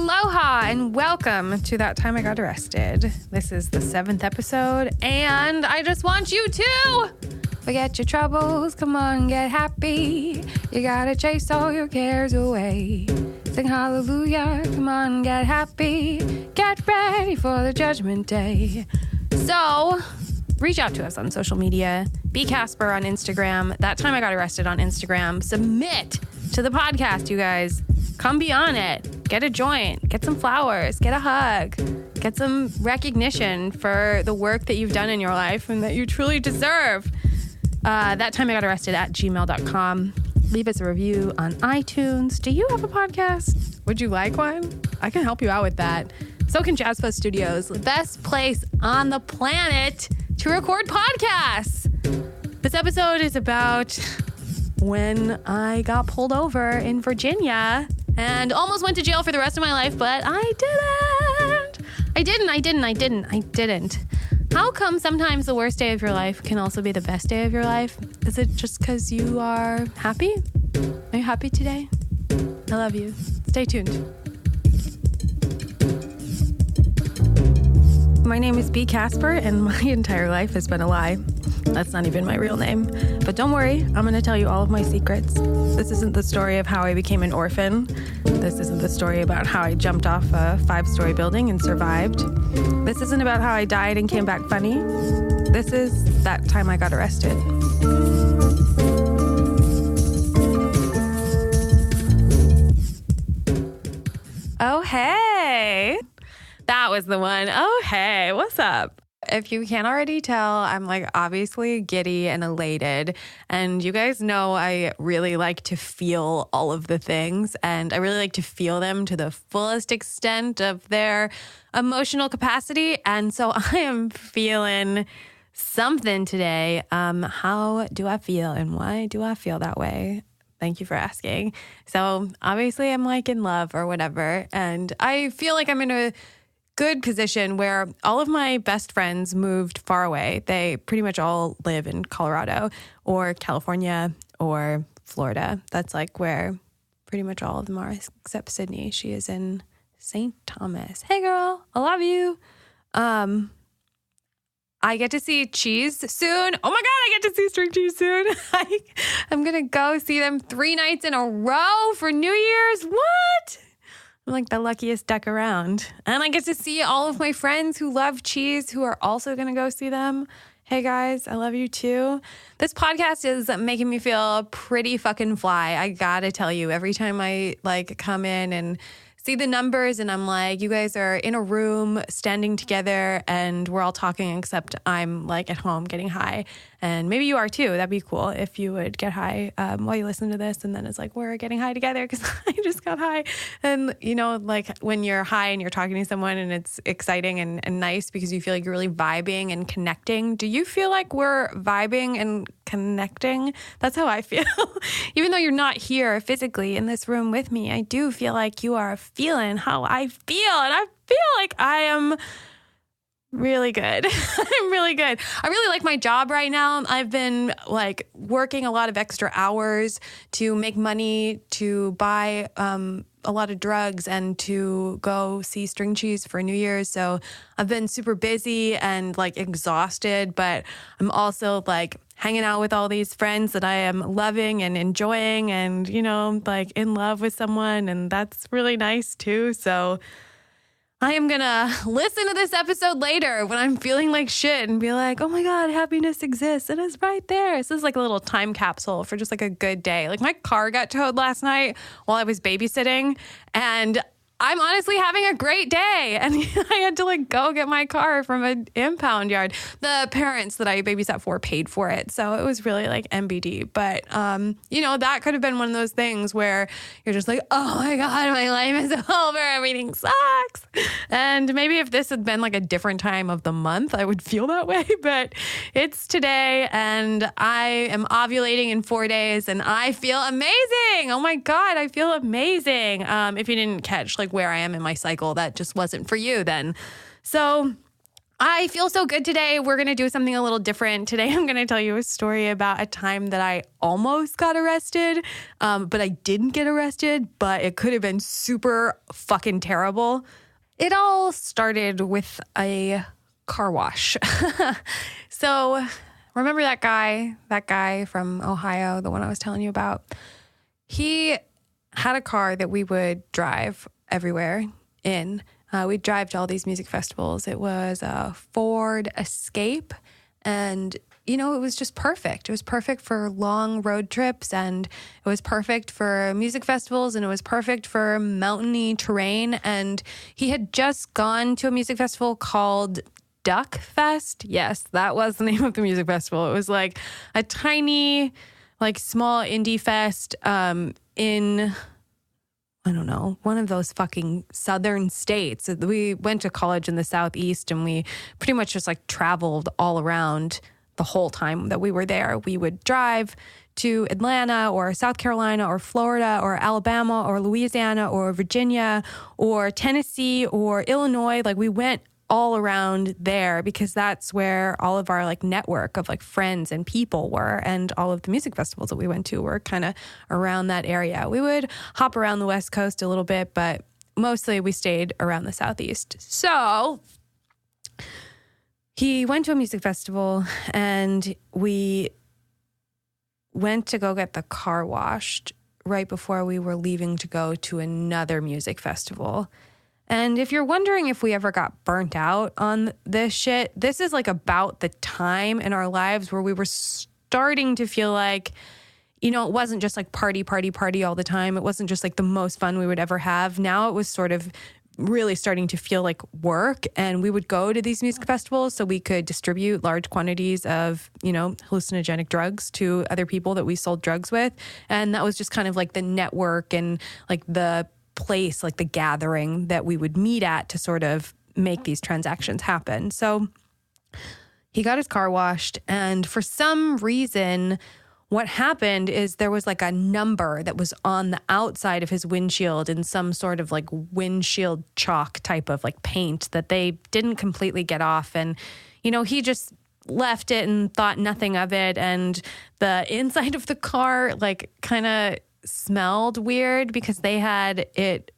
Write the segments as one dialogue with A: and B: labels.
A: Aloha and welcome to That Time I Got Arrested. This is the 7th episode, and I just want you to forget your troubles. Come on, get happy. You gotta chase all your cares away. Sing hallelujah. Come on, get happy. Get ready for the judgment day. So, reach out to us on social media. Be Casper on Instagram. That Time I Got Arrested on Instagram. Submit to the podcast, you guys. Come be on it. Get a joint. Get some flowers. Get a hug. Get some recognition for the work that you've done in your life and that you truly deserve. That Time I Got Arrested at gmail.com. Leave us a review on iTunes. Do you have a podcast? Would you like one? I can help you out with that. So can Jazz Fuzz Studios, the best place on the planet to record podcasts. This episode is about when I got pulled over in Virginia and almost went to jail for the rest of my life, but I didn't. How come sometimes the worst day of your life can also be the best day of your life? Is it just because you are happy? Are you happy today? I love you. Stay tuned. My name is B. Casper, and my entire life has been a lie. That's not even my real name. But don't worry, I'm going to tell you all of my secrets. This isn't the story of how I became an orphan. This isn't the story about how I jumped off a 5-story building and survived. This isn't about how I died and came back funny. This is That Time I Got Arrested. Oh, hey. That was the one. Oh, hey, what's up? If you can't already tell, I'm obviously giddy and elated. And you guys know I really like to feel all of the things. And I really like to feel them to the fullest extent of their emotional capacity. And so I am feeling something today. How do I feel and why do I feel that way? Thank you for asking. So obviously I'm in love or whatever. And I feel like I'm in a good position where all of my best friends moved far away. They pretty much all live in Colorado or California or Florida. That's where pretty much all of them are, except Sydney. She is in St. Thomas. Hey girl, I love you. I get to see Cheese soon. Oh my God, I get to see String Cheese soon. I'm going to go see them 3 nights in a row for New Year's. What? I'm the luckiest duck around. And I get to see all of my friends who love cheese who are also going to go see them. Hey guys, I love you too. This podcast is making me feel pretty fucking fly. I gotta tell you, every time I come in and see the numbers and I'm you guys are in a room standing together and we're all talking except I'm at home getting high. And maybe you are too. That'd be cool if you would get high while you listen to this. And then it's we're getting high together because I just got high. And, when you're high and you're talking to someone and it's exciting and nice because you feel you're really vibing and connecting. Do you feel we're vibing and connecting? That's how I feel. Even though you're not here physically in this room with me, I do feel you are feeling how I feel. And I feel I am really good. I'm really good. I really like my job right now. I've been working a lot of extra hours to make money, to buy a lot of drugs and to go see String Cheese for New Year's. So I've been super busy and exhausted, but I'm also hanging out with all these friends that I am loving and enjoying and, in love with someone. And that's really nice too. So I am going to listen to this episode later when I'm feeling like shit and be oh my God, happiness exists. And it's right there. This is a little time capsule for just a good day. My car got towed last night while I was babysitting and I'm honestly having a great day. And I had to go get my car from an impound yard. The parents that I babysat for paid for it. So it was really MBD. But, that could have been one of those things where you're just oh my God, my life is over. Everything sucks. And maybe if this had been a different time of the month, I would feel that way. But it's today and I am ovulating in 4 days and I feel amazing. Oh my God, I feel amazing. If you didn't catch where I am in my cycle, that just wasn't for you then. So I feel so good today. We're going to do something a little different. Today, I'm going to tell you a story about a time that I almost got arrested, but I didn't get arrested, but it could have been super fucking terrible. It all started with a car wash. So remember that guy from Ohio, the one I was telling you about? He had a car that we would drive everywhere in. We'd drive to all these music festivals. It was a Ford Escape, and, it was just perfect. It was perfect for long road trips, and it was perfect for music festivals, and it was perfect for mountainy terrain. And he had just gone to a music festival called Duck Fest. Yes, that was the name of the music festival. It was like a tiny, like small indie fest in, I don't know, one of those fucking southern states. We went to college in the Southeast, and we pretty much just like traveled all around the whole time that we were there. We would drive to Atlanta or South Carolina or Florida or Alabama or Louisiana or Virginia or Tennessee or Illinois. Like, we went all around there because that's where all of our like network of like friends and people were, and all of the music festivals that we went to were kind of around that area. We would hop around the West Coast a little bit, but mostly we stayed around the Southeast. So he went to a music festival, and we went to go get the car washed right before we were leaving to go to another music festival. And if you're wondering if we ever got burnt out on this shit, this is like about the time in our lives where we were starting to feel like, it wasn't just like party all the time. It wasn't just like the most fun we would ever have. Now it was sort of really starting to feel like work. And we would go to these music festivals so we could distribute large quantities of, hallucinogenic drugs to other people that we sold drugs with. And that was just kind of like the network and like the place, like the gathering that we would meet at to sort of make these transactions happen. So he got his car washed, and for some reason, what happened is there was like a number that was on the outside of his windshield in some sort of like windshield chalk type of like paint that they didn't completely get off. And, he just left it and thought nothing of it. And the inside of the car like kind of smelled weird because they had it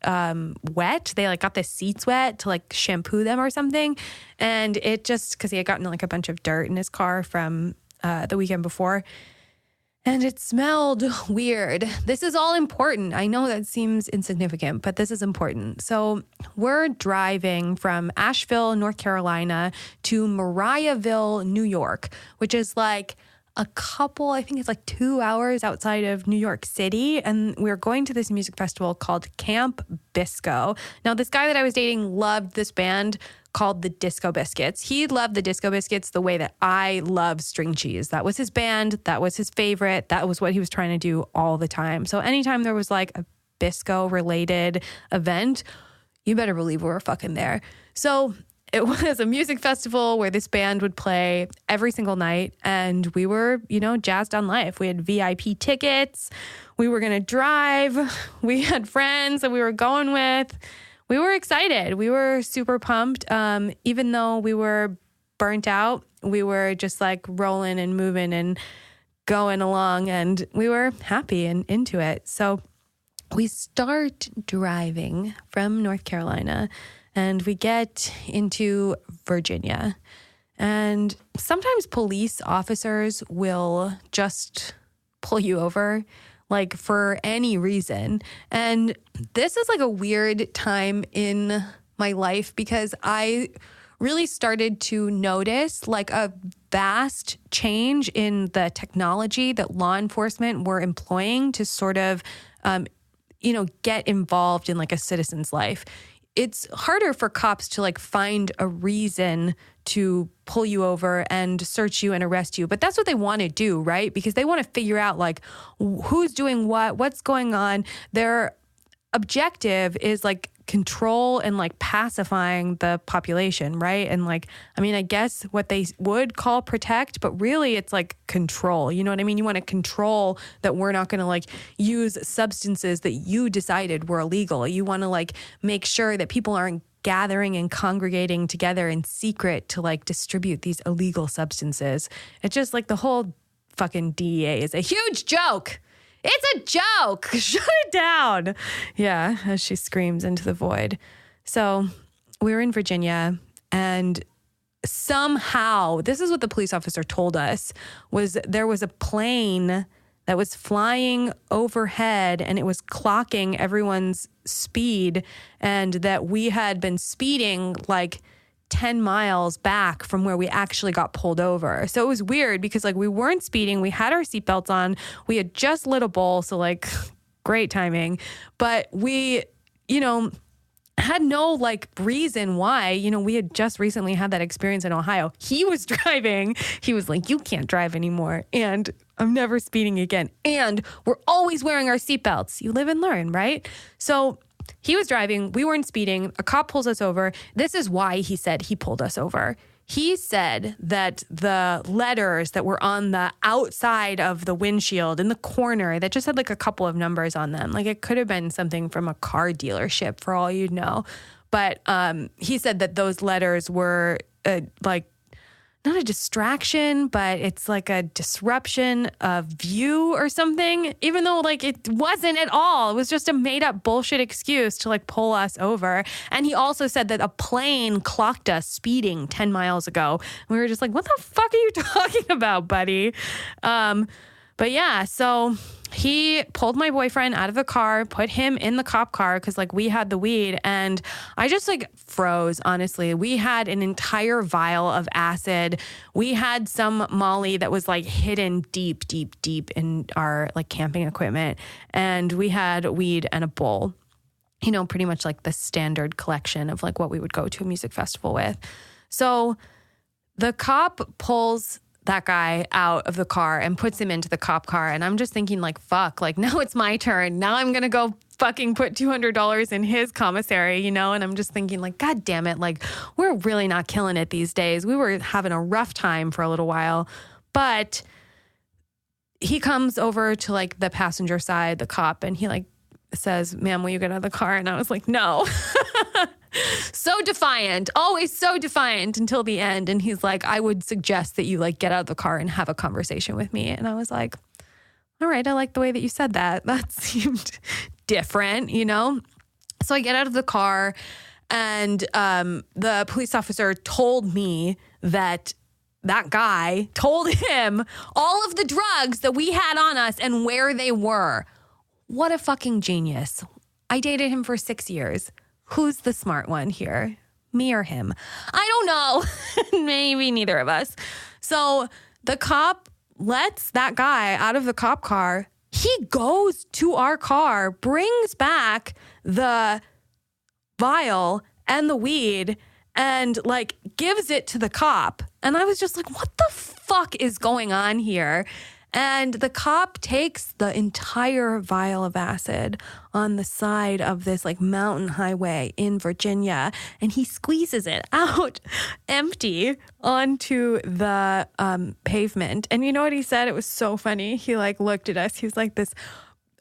A: wet. They like got the seats wet to like shampoo them or something. And it just, because he had gotten like a bunch of dirt in his car from the weekend before. And it smelled weird. This is all important. I know that seems insignificant, but this is important. So we're driving from Asheville, North Carolina to Mariahville, New York, which is like I think it's like 2 hours outside of New York City. And we're going to this music festival called Camp Bisco. Now, this guy that I was dating loved this band called the Disco Biscuits. He loved the Disco Biscuits the way that I love string cheese. That was his band. That was his favorite. That was what he was trying to do all the time. So anytime there was like a Bisco related event, you better believe we were fucking there. So it was a music festival where this band would play every single night, and we were, jazzed on life. We had VIP tickets. We were going to drive. We had friends that we were going with. We were excited. We were super pumped. Even though we were burnt out, we were just like rolling and moving and going along, and we were happy and into it. So we start driving from North Carolina, and we get into Virginia. And sometimes police officers will just pull you over, like for any reason. And this is like a weird time in my life because I really started to notice like a vast change in the technology that law enforcement were employing to sort of, get involved in like a citizen's life. It's harder for cops to like find a reason to pull you over and search you and arrest you. But that's what they want to do, right? Because they want to figure out like who's doing what's going on. Their objective is like control and like pacifying the population, right? And like, I mean, I guess what they would call protect, but really it's like control. You know what I mean? You want to control that we're not going to like use substances that you decided were illegal. You want to like make sure that people aren't gathering and congregating together in secret to like distribute these illegal substances. It's just like the whole fucking DEA is a huge joke. It's a joke. Shut it down. Yeah, as she screams into the void. So we were in Virginia, and somehow, this is what the police officer told us, was there was a plane that was flying overhead and it was clocking everyone's speed, and that we had been speeding like 10 miles back from where we actually got pulled over. So it was weird because like we weren't speeding. We had our seatbelts on. We had just lit a bowl. So like great timing, but we, had no like reason why, we had just recently had that experience in Ohio. He was driving. He was like, you can't drive anymore. And I'm never speeding again. And we're always wearing our seatbelts. You live and learn, right? So he was driving. We weren't speeding. A cop pulls us over. This is why he said he pulled us over. He said that the letters that were on the outside of the windshield in the corner that just had like a couple of numbers on them, like it could have been something from a car dealership for all you'd know. But he said that those letters were like not a distraction, but it's like a disruption of view or something, even though like it wasn't at all. It was just a made up bullshit excuse to like pull us over. And he also said that a plane clocked us speeding 10 miles ago. And we were just like, what the fuck are you talking about, buddy? But yeah, so he pulled my boyfriend out of the car, put him in the cop car because like we had the weed, and I just like froze, honestly. We had an entire vial of acid. We had some Molly that was like hidden deep, deep, deep in our like camping equipment, and we had weed and a bowl, pretty much like the standard collection of like what we would go to a music festival with. So the cop pulls that guy out of the car and puts him into the cop car. And I'm just thinking like, fuck, like now it's my turn. Now I'm going to go fucking put $200 in his commissary, And I'm just thinking like, God damn it. Like we're really not killing it these days. We were having a rough time for a little while, but he comes over to like the passenger side, the cop, and he like says, ma'am, will you get out of the car? And I was like, no. So defiant, always so defiant until the end. And he's like, I would suggest that you like get out of the car and have a conversation with me. And I was like, all right, I like the way that you said that. That seemed different, So I get out of the car, and the police officer told me that guy told him all of the drugs that we had on us and where they were. What a fucking genius. I dated him for 6 years. Who's the smart one here? Me or him? I don't know. Maybe neither of us. So the cop lets that guy out of the cop car. He goes to our car, brings back the vial and the weed, and like gives it to the cop. And I was just like, what the fuck is going on here? And the cop takes the entire vial of acid on the side of this like mountain highway in Virginia, and he squeezes it out empty onto the pavement. And you know what he said? It was so funny. He like looked at us. He was like this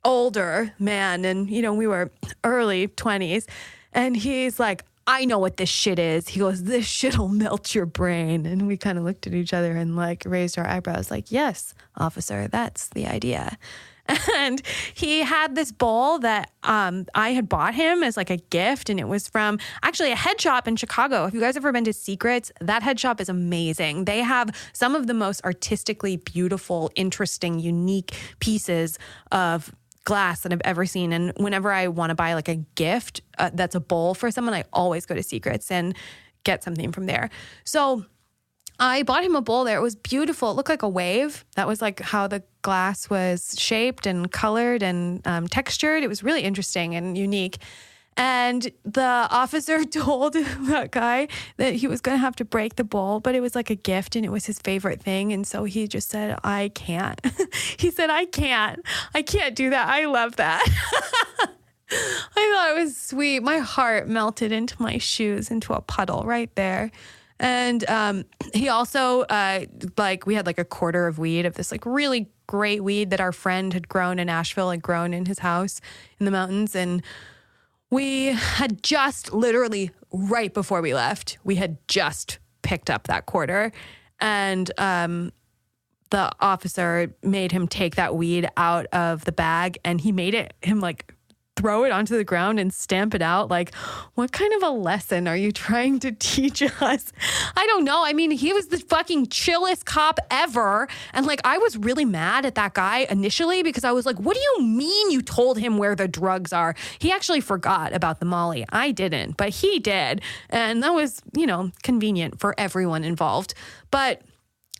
A: older man, and we were early 20s. And he's like, I know what this shit is. He goes, this shit'll melt your brain. And we kind of looked at each other and like raised our eyebrows like, yes, officer, that's the idea. And he had this bowl that I had bought him as like a gift. And it was from actually a head shop in Chicago. If you guys have ever been to Secrets, that head shop is amazing. They have some of the most artistically beautiful, interesting, unique pieces of glass that I've ever seen. And whenever I want to buy like a gift that's a bowl for someone, I always go to Secrets and get something from there. So I bought him a bowl there. It was beautiful. It looked like a wave. That was like how the glass was shaped and colored and textured. It was really interesting and unique. And the officer told that guy that he was going to have to break the bowl, but it was like a gift and it was his favorite thing. And so he just said, I can't. He said, I can't do that. I love that. I thought it was sweet. My heart melted into my shoes, into a puddle right there. And he also, we had like a quarter of weed of this like really great weed that our friend had grown in Asheville, had grown in his house in the mountains. And we had just literally right before we left, we had just picked up that quarter, and the officer made him take that weed out of the bag, and he made him like throw it onto the ground and stamp it out. Like, what kind of a lesson are you trying to teach us? I don't know. I mean, he was the fucking chillest cop ever. And like, I was really mad at that guy initially because I was like, what do you mean you told him where the drugs are? He actually forgot about the Molly. I didn't, but he did. And that was, convenient for everyone involved. But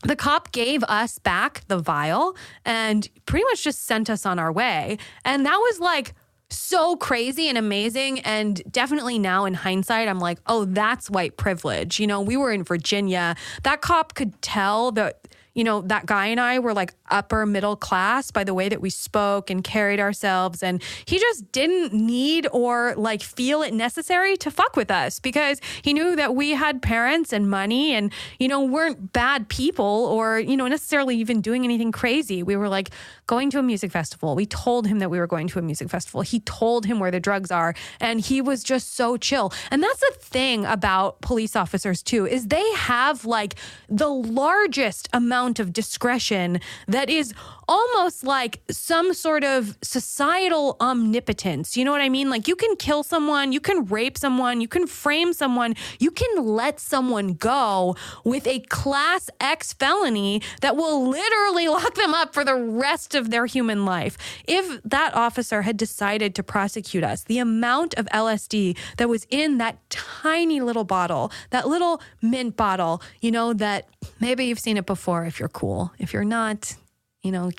A: the cop gave us back the vial and pretty much just sent us on our way. And that was like so crazy and amazing. And definitely now in hindsight, I'm like, oh, that's white privilege. We were in Virginia. That cop could tell that, that guy and I were like upper middle class by the way that we spoke and carried ourselves. And he just didn't need or like feel it necessary to fuck with us because he knew that we had parents and money and, weren't bad people or, necessarily even doing anything crazy. We were like going to a music festival. We told him that we were going to a music festival. He told him where the drugs are. And he was just so chill. And that's the thing about police officers too, is they have like the largest amount of discretion that is almost like some sort of societal omnipotence. You know what I mean? Like you can kill someone, you can rape someone, you can frame someone, you can let someone go with a class X felony that will literally lock them up for the rest of their human life. If that officer had decided to prosecute us, the amount of LSD that was in that tiny little bottle, that little mint bottle, that maybe you've seen it before if you're cool. If you're not,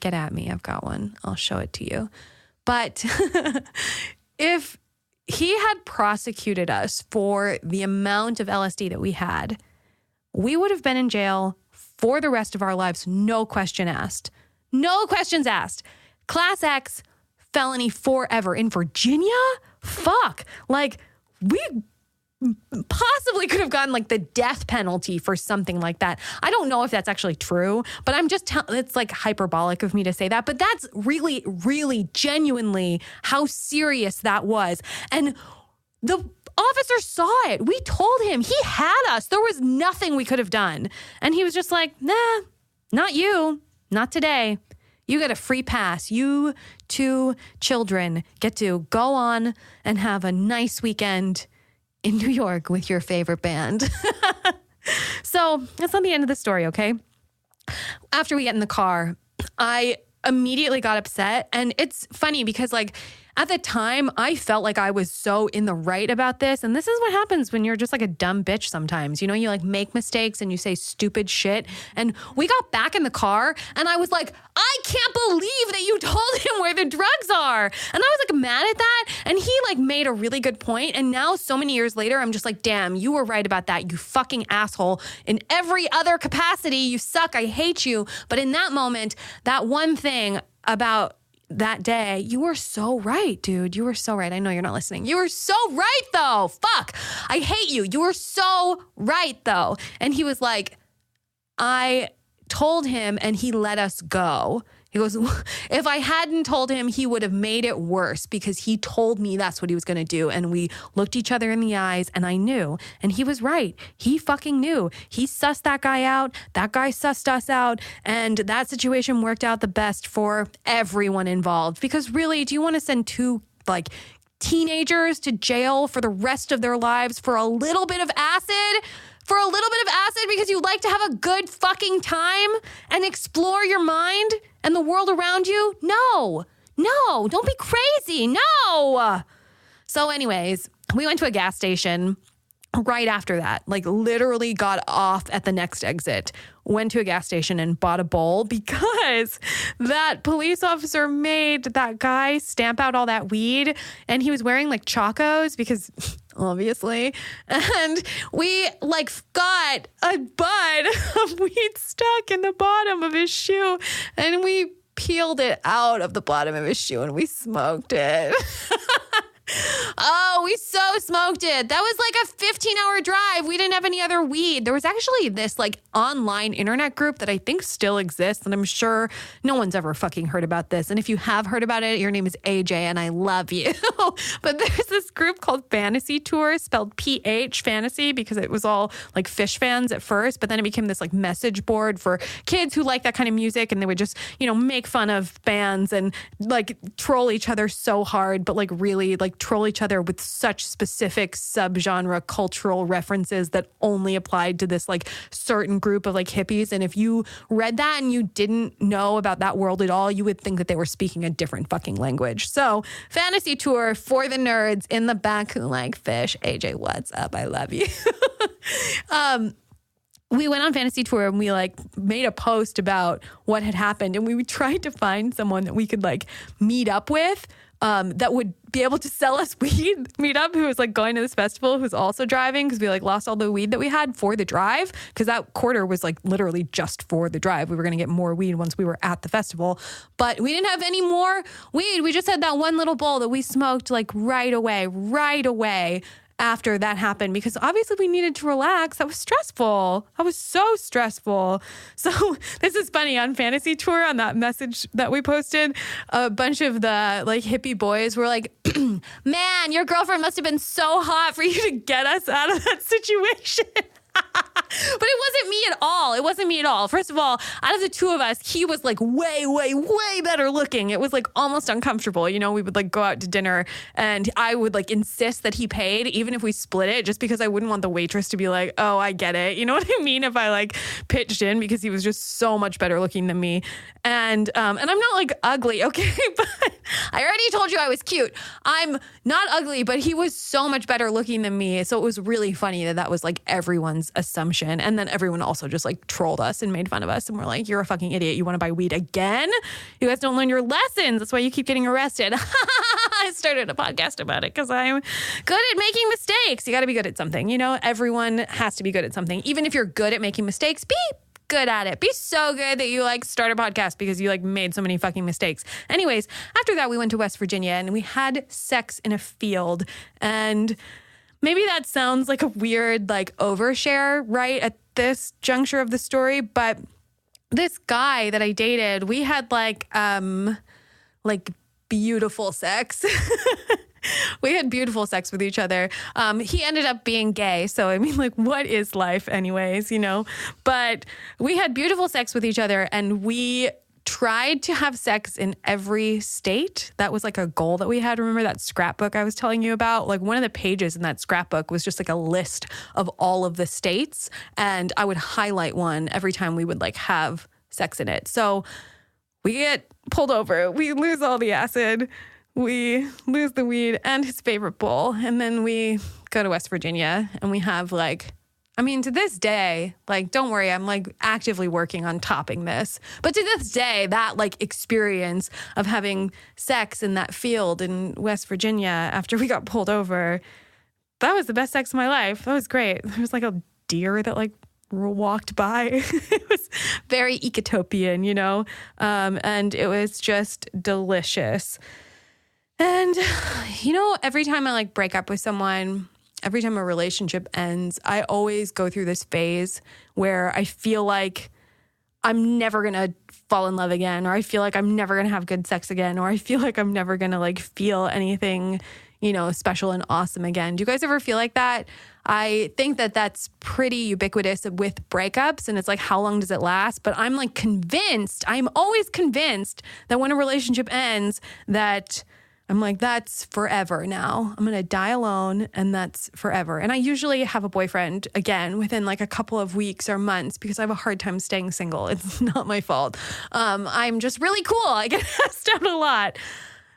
A: get at me. I've got one. I'll show it to you. But if he had prosecuted us for the amount of LSD that we had, we would have been in jail for the rest of our lives. No question asked. No questions asked. Class X felony forever in Virginia? Fuck. Like, we possibly could have gotten like the death penalty for something like that. I don't know if that's actually true, but I'm just it's like hyperbolic of me to say that, but that's really, really genuinely how serious that was. And the officer saw it. We told him. He had us. There was nothing we could have done. And he was just like, nah, not you. Not today. You get a free pass. You two children get to go on and have a nice weekend in New York with your favorite band. So that's not the end of the story, okay? After we get in the car, I immediately got upset. And it's funny because like at the time, I felt like I was so in the right about this. And this is what happens when you're just like a dumb bitch sometimes. You like make mistakes and you say stupid shit. And we got back in the car and I was like, I can't believe that you told him where the drugs are. And I was like mad at that. And he like made a really good point. And now so many years later, I'm just like, damn, you were right about that. You fucking asshole. In every other capacity, you suck. I hate you. But in that moment, that one thing about that day, you were so right, dude. You were so right. I know you're not listening. You were so right, though. Fuck. I hate you. You were so right, though. And he was like, I told him and he let us go. He goes, if I hadn't told him, he would have made it worse because he told me that's what he was going to do. And we looked each other in the eyes and I knew. And he was right. He fucking knew. He sussed that guy out. That guy sussed us out. And that situation worked out the best for everyone involved. Because really, do you want to send two like teenagers to jail for the rest of their lives for a little bit of acid? For a little bit of acid because you like to have a good fucking time and explore your mind and the world around you? No, don't be crazy. No. So anyways, we went to a gas station right after that, like literally got off at the next exit, went to a gas station and bought a bowl because that police officer made that guy stamp out all that weed and he was wearing like chacos because obviously, and we like got a bud of weed stuck in the bottom of his shoe and we peeled it out of the bottom of his shoe and we smoked it. Oh, we so smoked it. That was like a 15-hour drive. We didn't have any other weed. There was actually this like online internet group that I think still exists, and I'm sure no one's ever fucking heard about this. And if you have heard about it, your name is AJ, and I love you. But there's this group called Fantasy Tour, spelled PH Fantasy, because it was all like fish fans at first, but then it became this like message board for kids who like that kind of music, and they would just, you know, make fun of bands and like troll each other so hard, but like really like troll each other with such specific subgenre cultural references that only applied to this like certain group of like hippies. And if you read that and you didn't know about that world at all, you would think that they were speaking a different fucking language. So Fantasy Tour for the nerds in the back who like fish. AJ, what's up? I love you. We went on Fantasy Tour and we like made a post about what had happened, and we tried to find someone that we could like meet up with that would be able to sell us weed. Meet up who was like going to this festival, who's also driving, because we like lost all the weed that we had for the drive, because that quarter was like literally just for the drive. We were going to get more weed once we were at the festival, but we didn't have any more weed. We just had that one little bowl that we smoked like right away after that happened, because obviously we needed to relax. That was stressful. That was so stressful. So this is funny. On Fantasy Tour, on that message that we posted, a bunch of the like hippie boys were like, man, your girlfriend must have been so hot for you to get us out of that situation. But it wasn't me at all. It wasn't me at all. First of all, out of the two of us, he was like way better looking. It was like almost uncomfortable. You know, we would like go out to dinner and I would like insist that he paid, even if we split it, just because I wouldn't want the waitress to be like, oh, I get it. You know what I mean? If I like pitched in, because he was just so much better looking than me. And I'm not like ugly, okay? But I already told you I was cute. I'm not ugly, but he was so much better looking than me. So it was really funny that that was like everyone's assumption. And then everyone also just like trolled us and made fun of us. And we're like, you're a fucking idiot. You want to buy weed again? You guys don't learn your lessons. That's why you keep getting arrested. I started a podcast about it because I'm good at making mistakes. You got to be good at something. You know, everyone has to be good at something. Even if you're good at making mistakes, be good at it. Be so good that you like start a podcast because you like made so many fucking mistakes. Anyways, after that, we went to West Virginia and we had sex in a field. And maybe that sounds like a weird like overshare right at this juncture of the story, but this guy that I dated, we had like beautiful sex. We had beautiful sex with each other. He ended up being gay. So, I mean, like, what is life anyways, you know? But we had beautiful sex with each other, and we tried to have sex in every state. That was like a goal that we had. Remember that scrapbook I was telling you about? Like, one of the pages in that scrapbook was just like a list of all of the states. And I would highlight one every time we would like have sex in it. So we get pulled over. We lose all the acid. We lose the weed and his favorite bowl. And then we go to West Virginia and we have like, I mean, to this day, like, don't worry, I'm like actively working on topping this. But to this day, that like experience of having sex in that field in West Virginia after we got pulled over, that was the best sex of my life. That was great. There was like a deer that like walked by. It was very ecotopian, you know? And it was just delicious. And, you know, every time I like break up with someone, every time a relationship ends, I always go through this phase where I feel like I'm never going to fall in love again, or I feel like I'm never going to have good sex again, or I feel like I'm never going to like feel anything, you know, special and awesome again. Do you guys ever feel like that? I think that that's pretty ubiquitous with breakups, and it's like, how long does it last? But I'm like convinced, I'm always convinced that when a relationship ends, that I'm like, that's forever now. I'm going to die alone, and that's forever. And I usually have a boyfriend, again, within like a couple of weeks or months, because I have a hard time staying single. It's not my fault. I'm just really cool. I get asked out a lot.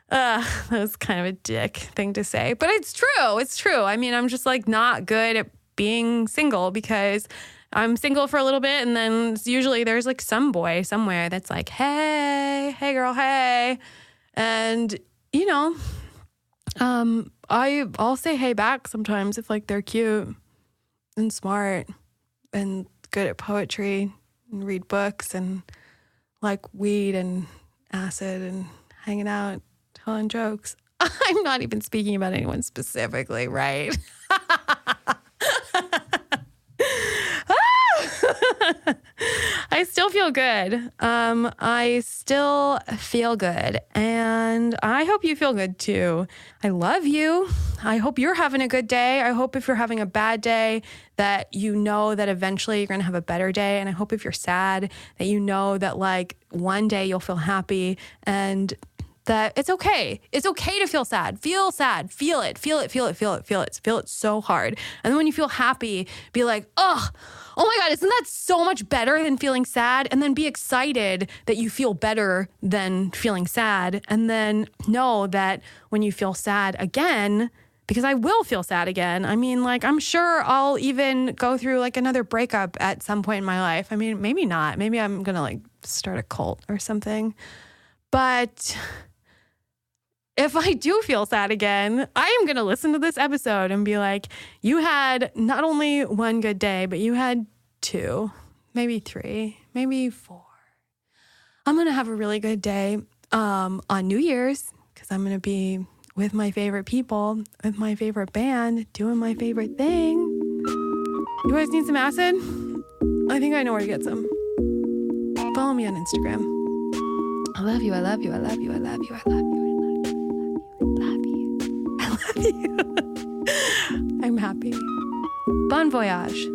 A: That was kind of a dick thing to say, but it's true. It's true. I mean, I'm just like not good at being single, because I'm single for a little bit, and then usually there's like some boy somewhere that's like, hey girl, hey. And you know, I'll say hey back sometimes if like they're cute and smart and good at poetry and read books and like weed and acid and hanging out, telling jokes. I'm not even speaking about anyone specifically, right? I still feel good. I still feel good. And I hope you feel good too. I love you. I hope you're having a good day. I hope if you're having a bad day that you know that eventually you're going to have a better day. And I hope if you're sad that you know that like one day you'll feel happy and that it's okay. It's okay to feel sad. Feel sad. Feel it. Feel it. Feel it. Feel it. Feel it. Feel it so hard. And then when you feel happy, be like, oh my God, isn't that so much better than feeling sad? And then be excited that you feel better than feeling sad. And then know that when you feel sad again, because I will feel sad again. I mean, like, I'm sure I'll even go through like another breakup at some point in my life. I mean, maybe not. Maybe I'm going to like start a cult or something. But if I do feel sad again, I am going to listen to this episode and be like, you had not only one good day, but you had 2, maybe 3, maybe 4. I'm going to have a really good day on New Year's because I'm going to be with my favorite people, with my favorite band, doing my favorite thing. You guys need some acid? I think I know where to get some. Follow me on Instagram. I love you. I love you. I love you. I love you. I love you. I love you. I'm happy. Bon voyage.